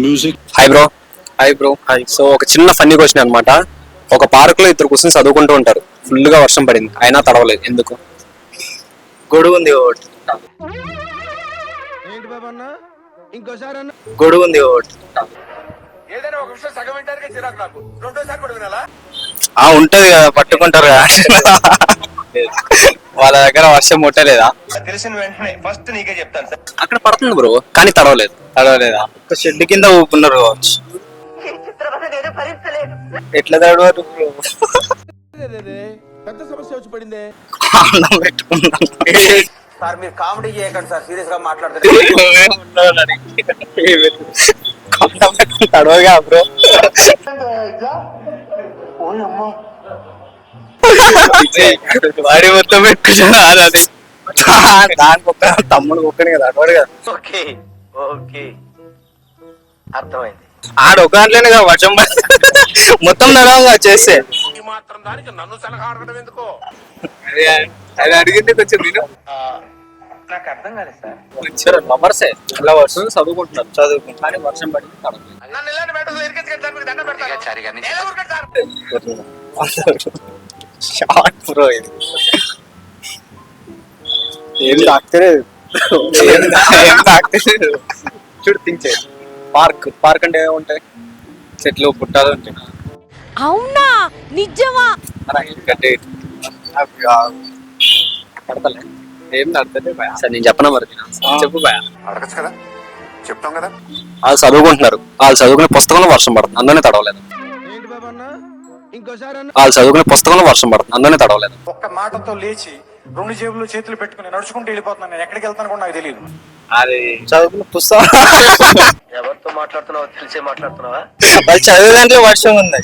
Music. Hi bro. Hi. So ఒక చిన్న funny question అన్నమాట. ఒక పార్క్ లో ఇద్దరు కూర్చొని చదువుకుంటూ ఉంటారు. ఫుల్ గా వర్షం పడింది, అయినా తడవలేదు, ఎందుకు? గొడుగు ఉంది ఒకటి. గొడుగు ఉంది ఒకటి. ఉంటది కదా, పట్టుకుంటారు కదా. వాళ్ళ దగ్గర వర్షం ముట్టలేదా? తెలిసిన వెంటనే ఫస్ట్ నీకే చెప్తాను సార్. అక్కడ పడుతుంది బ్రో, కానీ తడవలేదా? ఒక షెడ్ కింద ఊపుకున్నారు కావచ్చు. ఎట్లా తడవారు? పెద్ద సమస్య వచ్చి పడిందే. పెట్టుకున్నాను సార్. మీరు కామెడీ చేయకండి సార్, సీరియస్ గా మాట్లాడుతున్నారు. తడవగా బ్రో. వాడి మొత్తం పెట్టుకున్నా అది. దానికి ఒక తమ్ముడు ఒక్కనే కదా అడవాడు కదా. ఓకే ఓకే, అర్థమైంది. ఆడ ఒక దాంట్లోనే కదా వర్షం మొత్తం తడవగా చేస్తే. మాత్రం దానికి నన్ను సలహా అడగడం ఎందుకో. అది అడిగింది కొంచెం నేను నాకు అర్థం కాలేదు సార్. మంచిగా లవర్సే అలా వర్షం చదువుకుంటున్నారు, కానీ వర్షం పడింది తడవలేదు. నన్ను ఇలాంటి మ్యాటర్స్ ఇరికించకండి సార్, మీకు దండం పెడతాను. షార్ట్ బ్రో ఇది. ఏం తాకుతలేదు. చూడు థింక్ చేయి. పార్క్ అంటే ఏముంటాయి? చెట్లు, పుట్టాలు ఉంటాయి. అవునా, నిజమా? ఎందుకంటే పడతలే, ఏం నడతలే భయ. సరే నేను చెప్పనా మరి, చెప్పు భయ. అడగచ్చు కదా, చెప్తాం కదా. వాళ్ళు చదువుకుంటున్నారు, వాళ్ళు చదువుకునే పుస్తకంలో వర్షం పడుతుంది, అందులోనే తడవలేదు. వాళ్ళు చదువుకునే పుస్తకంలో వర్షం పడుతుంది, అందులోనే తడవలేదు. ఒక్క మాటతో లేచి 2 జేబుల్లో చేతులు పెట్టుకుని నడుచుకుంటూ వెళ్ళిపోతున్నాను. నేను ఎక్కడికి వెళ్తాను కూడా నాకు తెలియదు. అది చదువుకున్న పుస్తకం. ఎవరితో మాట్లాడుతున్నావో తెలిసే మాట్లాడుతున్నావా? వాళ్ళు చదివే దాంట్లో వర్షం ఉంది.